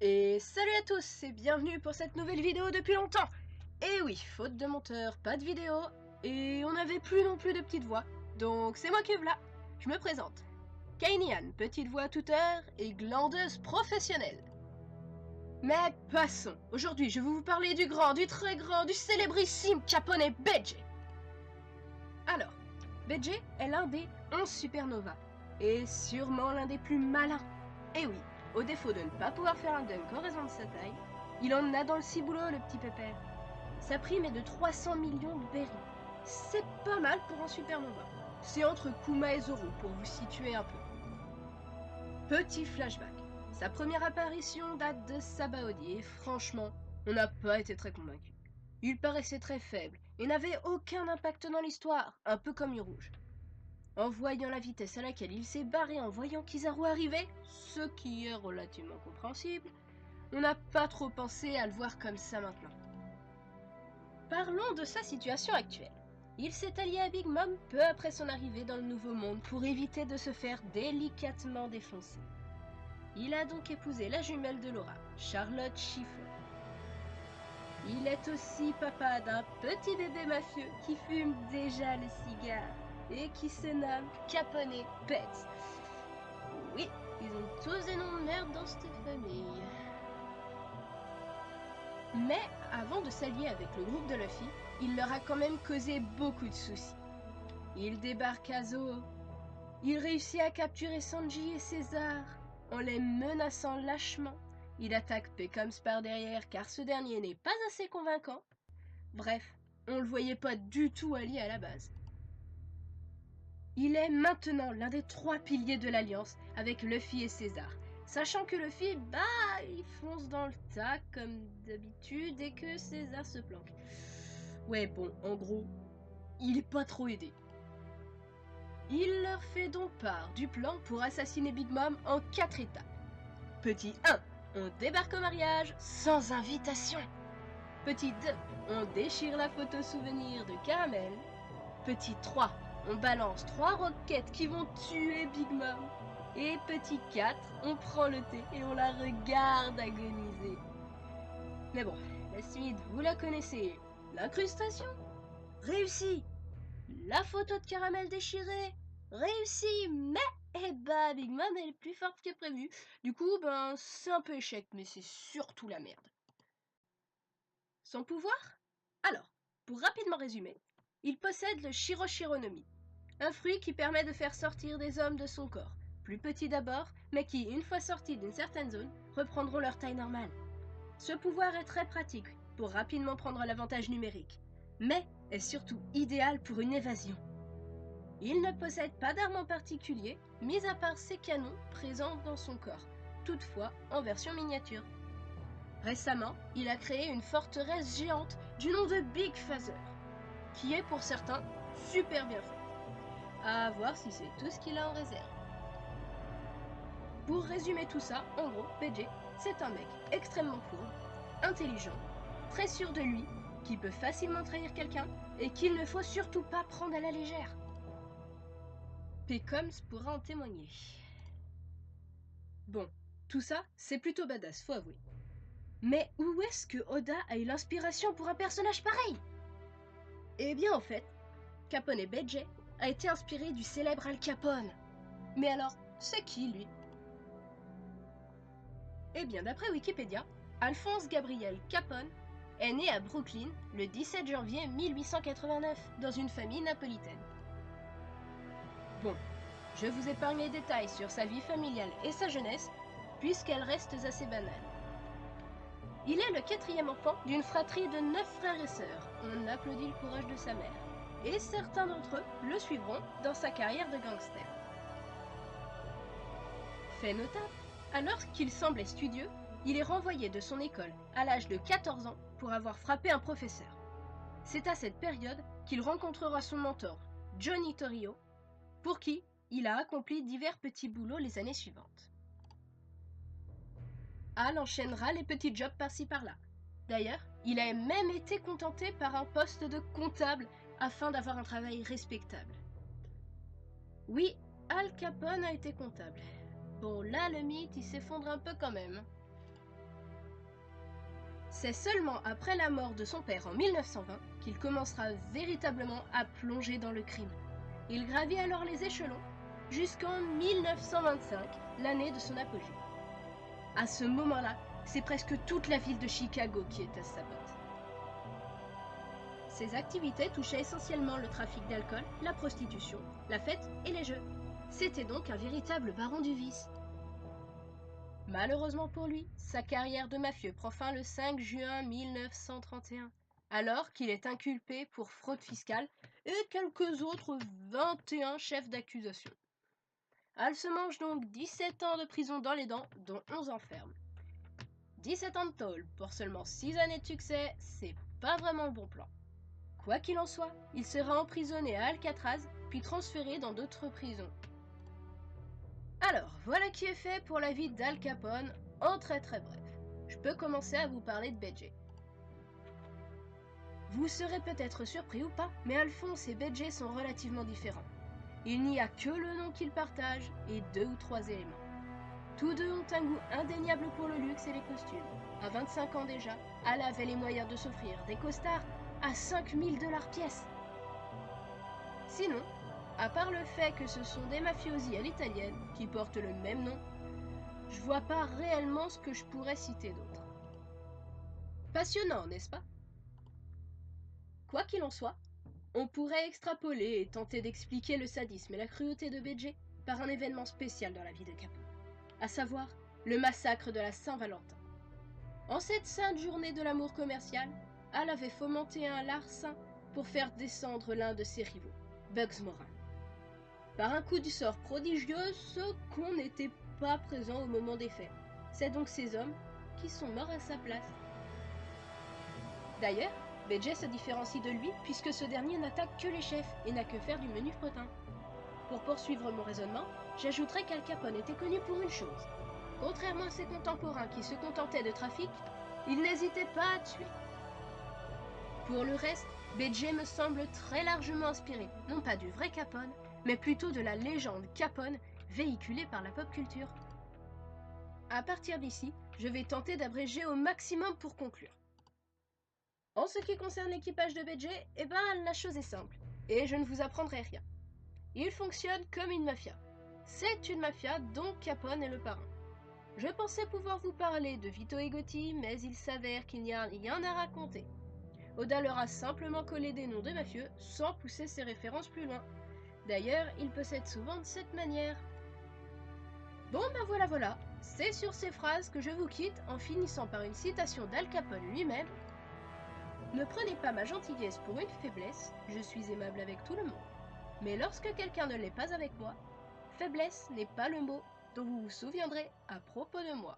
Et salut à tous et bienvenue pour cette nouvelle vidéo depuis longtemps. Et oui, faute de monteur, pas de vidéo, et on n'avait plus non plus de petite voix, donc c'est moi qui est là. Je me présente. Kainian, petite voix tuteur et glandeuse professionnelle. Mais passons, aujourd'hui je vais vous parler du grand, du très grand, du célébrissime Capone Beige. Alors, Beige est l'un des 11 supernovas, et sûrement l'un des plus malins. Et oui, au défaut de ne pas pouvoir faire un dunk en raison de sa taille, il en a dans le ciboulot, le petit pépère. Sa prime est de 300 millions de berries. C'est pas mal pour un supernova. C'est entre Kuma et Zoro pour vous situer un peu. Petit flashback. Sa première apparition date de Sabaody et franchement, on n'a pas été très convaincus. Il paraissait très faible et n'avait aucun impact dans l'histoire, un peu comme Rouge. En voyant la vitesse à laquelle il s'est barré en voyant Kizaru arriver, ce qui est relativement compréhensible, on n'a pas trop pensé à le voir comme ça maintenant. Parlons de sa situation actuelle. Il s'est allié à Big Mom peu après son arrivée dans le Nouveau Monde pour éviter de se faire délicatement défoncer. Il a donc épousé la jumelle de Laura, Charlotte Chiffon. Il est aussi papa d'un petit bébé mafieux qui fume déjà le cigare et qui se nomme Capone Pets. Oui, ils ont tous des noms de merde dans cette famille. Mais avant de s'allier avec le groupe de Luffy, il leur a quand même causé beaucoup de soucis. Il débarque à Zoo, il réussit à capturer Sanji et César en les menaçant lâchement. Il attaque Pecoms par derrière car ce dernier n'est pas assez convaincant. Bref, on le voyait pas du tout allié à la base. Il est maintenant l'un des 3 piliers de l'Alliance avec Luffy et César, sachant que Luffy, il fonce dans le tas comme d'habitude et que César se planque. Ouais bon, en gros, il est pas trop aidé. Il leur fait donc part du plan pour assassiner Big Mom en 4 étapes. Petit 1, on débarque au mariage sans invitation. Petit 2, on déchire la photo souvenir de Caramel. Petit 3, on balance 3 roquettes qui vont tuer Big Mom. Et petit 4, on prend le thé et on la regarde agoniser. Mais bon, la suite, vous la connaissez. L'incrustation, réussi. La photo de Caramel déchirée, réussi. Mais, Big Mom elle est plus forte que prévu. Du coup, c'est un peu échec, mais c'est surtout la merde. Son pouvoir? Alors, pour rapidement résumer, il possède le Shiroshironomi, un fruit qui permet de faire sortir des hommes de son corps, plus petits d'abord, mais qui, une fois sortis d'une certaine zone, reprendront leur taille normale. Ce pouvoir est très pratique pour rapidement prendre l'avantage numérique, mais est surtout idéal pour une évasion. Il ne possède pas d'arme en particulier, mis à part ses canons présents dans son corps, toutefois en version miniature. Récemment, il a créé une forteresse géante du nom de Big Father, qui est pour certains super bien faite. À voir si c'est tout ce qu'il a en réserve. Pour résumer tout ça, en gros, PJ, c'est un mec extrêmement cool, intelligent, très sûr de lui, qui peut facilement trahir quelqu'un et qu'il ne faut surtout pas prendre à la légère. Pecoms pourra en témoigner. Bon, tout ça, c'est plutôt badass, faut avouer. Mais où est-ce que Oda a eu l'inspiration pour un personnage pareil? Eh bien en fait, Capone Beige a été inspiré du célèbre Al Capone. Mais alors, c'est qui lui? Eh bien d'après Wikipédia, Alphonse Gabriel Capone est né à Brooklyn le 17 janvier 1889 dans une famille napolitaine. Bon, je vous épargne les détails sur sa vie familiale et sa jeunesse, puisqu'elles restent assez banales. Il est le 4e enfant d'une fratrie de 9 frères et sœurs. On applaudit le courage de sa mère. Et certains d'entre eux le suivront dans sa carrière de gangster. Fait notable, alors qu'il semblait studieux, il est renvoyé de son école à l'âge de 14 ans pour avoir frappé un professeur. C'est à cette période qu'il rencontrera son mentor, Johnny Torrio, pour qui il a accompli divers petits boulots les années suivantes. Al enchaînera les petits jobs par-ci par-là. D'ailleurs, il a même été contenté par un poste de comptable afin d'avoir un travail respectable. Oui, Al Capone a été comptable. Bon, là, le mythe, il s'effondre un peu quand même. C'est seulement après la mort de son père en 1920 qu'il commencera véritablement à plonger dans le crime. Il gravit alors les échelons jusqu'en 1925, l'année de son apogée. À ce moment-là, c'est presque toute la ville de Chicago qui est à sa botte. Ses activités touchaient essentiellement le trafic d'alcool, la prostitution, la fête et les jeux. C'était donc un véritable baron du vice. Malheureusement pour lui, sa carrière de mafieux prend fin le 5 juin 1931, alors qu'il est inculpé pour fraude fiscale et quelques autres 21 chefs d'accusation. Elle se mange donc 17 ans de prison dans les dents, dont 11 ans fermes. 17 ans de tôle pour seulement 6 années de succès, c'est pas vraiment le bon plan. Quoi qu'il en soit, il sera emprisonné à Alcatraz, puis transféré dans d'autres prisons. Alors, voilà qui est fait pour la vie d'Al Capone, en très bref. Je peux commencer à vous parler de BJ. Vous serez peut-être surpris ou pas, mais Alphonse et BJ sont relativement différents. Il n'y a que le nom qu'ils partagent et 2 ou 3 éléments. Tous deux ont un goût indéniable pour le luxe et les costumes. À 25 ans déjà, Al avait les moyens de s'offrir des costards à 5000 $ pièce. Sinon, à part le fait que ce sont des mafiosi à l'italienne qui portent le même nom, je vois pas réellement ce que je pourrais citer d'autre. Passionnant, n'est-ce pas? Quoi qu'il en soit, on pourrait extrapoler et tenter d'expliquer le sadisme et la cruauté de BJ par un événement spécial dans la vie de Capone, à savoir le massacre de la Saint-Valentin. En cette sainte journée de l'amour commercial, Al avait fomenté un larcin pour faire descendre l'un de ses rivaux, Bugs Moran. Par un coup du sort prodigieux, ce qu'on n'était pas présent au moment des faits. C'est donc ces hommes qui sont morts à sa place. D'ailleurs, BJ se différencie de lui puisque ce dernier n'attaque que les chefs et n'a que faire du menu fretin. Pour poursuivre mon raisonnement, j'ajouterai qu'Al Capone était connu pour une chose. Contrairement à ses contemporains qui se contentaient de trafic, il n'hésitait pas à tuer. Pour le reste, BJ me semble très largement inspiré, non pas du vrai Capone, mais plutôt de la légende Capone véhiculée par la pop culture. À partir d'ici, je vais tenter d'abréger au maximum pour conclure. En ce qui concerne l'équipage de BJ, la chose est simple, et je ne vous apprendrai rien. Il fonctionne comme une mafia. C'est une mafia dont Capone est le parrain. Je pensais pouvoir vous parler de Vito et Gotti, mais il s'avère qu'il n'y a rien à raconter. Oda leur a simplement collé des noms de mafieux sans pousser ses références plus loin. D'ailleurs, il possède souvent de cette manière. Bon voilà, c'est sur ces phrases que je vous quitte en finissant par une citation d'Al Capone lui-même. Ne prenez pas ma gentillesse pour une faiblesse, je suis aimable avec tout le monde. Mais lorsque quelqu'un ne l'est pas avec moi, faiblesse n'est pas le mot dont vous vous souviendrez à propos de moi.